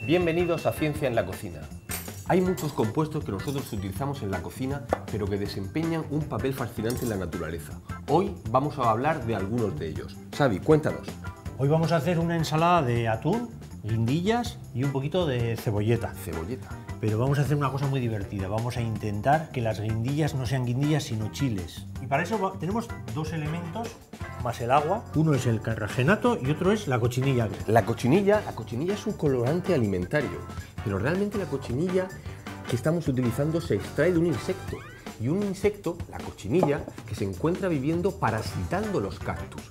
Bienvenidos a Ciencia en la Cocina. Hay muchos compuestos que nosotros utilizamos en la cocina, pero que desempeñan un papel fascinante en la naturaleza. Hoy vamos a hablar de algunos de ellos. Xavi, cuéntanos. Hoy vamos a hacer una ensalada de atún, guindillas y un poquito de cebolleta. Cebolleta. Pero vamos a hacer una cosa muy divertida. Vamos a intentar que las guindillas no sean guindillas, sino chiles. Y para eso tenemos dos elementos más el agua. Uno es el carragenato y otro es la cochinilla. La cochinilla es un colorante alimentario, pero realmente la cochinilla que estamos utilizando se extrae de un insecto. Y un insecto, la cochinilla, que se encuentra viviendo parasitando los cactus.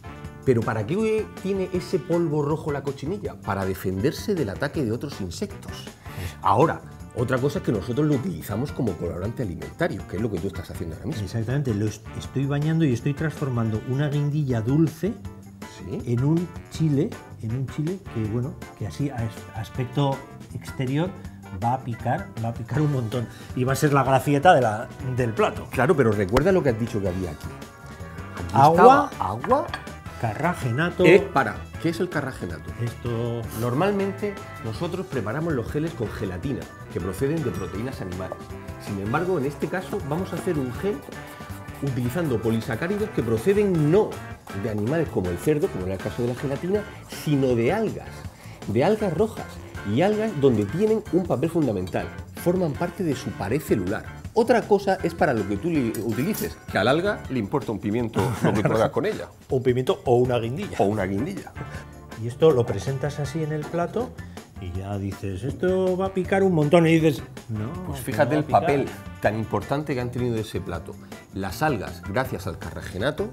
¿Pero para qué tiene ese polvo rojo la cochinilla? Para defenderse del ataque de otros insectos. Ahora, otra cosa es que nosotros lo utilizamos como colorante alimentario, que es lo que tú estás haciendo ahora mismo. Exactamente, lo estoy bañando y estoy transformando una guindilla dulce en un chile que, bueno, que así a aspecto exterior va a picar un montón. Y va a ser la gracieta del plato. Claro, pero recuerda lo que has dicho que había aquí. Agua. Agua. Carragenato. ¿Qué es el carragenato? Esto. Normalmente nosotros preparamos los geles con gelatina, que proceden de proteínas animales. Sin embargo, en este caso vamos a hacer un gel utilizando polisacáridos que proceden no de animales como el cerdo, como en el caso de la gelatina, sino de algas rojas y algas donde tienen un papel fundamental, forman parte de su pared celular. Otra cosa es para lo que tú le utilices, que al alga le importa un pimiento lo que tú hagas con ella. Un pimiento o una guindilla. O una guindilla. Y esto lo presentas así en el plato y ya dices, esto va a picar un montón. Y dices, no. Pues fíjate el papel tan importante que han tenido ese plato. Las algas, gracias al carragenato,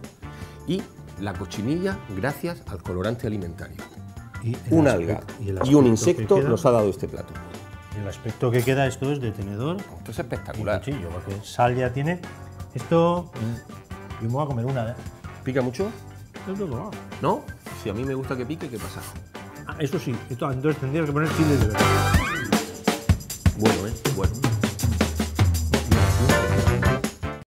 y la cochinilla, gracias al colorante alimentario. Un alga y un insecto nos ha dado este plato. El aspecto que queda, esto es de tenedor. Esto es espectacular. Y cuchillo, porque sal ya tiene. Esto, yo me voy a comer una. ¿Pica mucho? No. ¿No? Si a mí me gusta que pique, ¿qué pasa? Eso sí, entonces tendrías que poner chile de verdad. Bueno, bueno.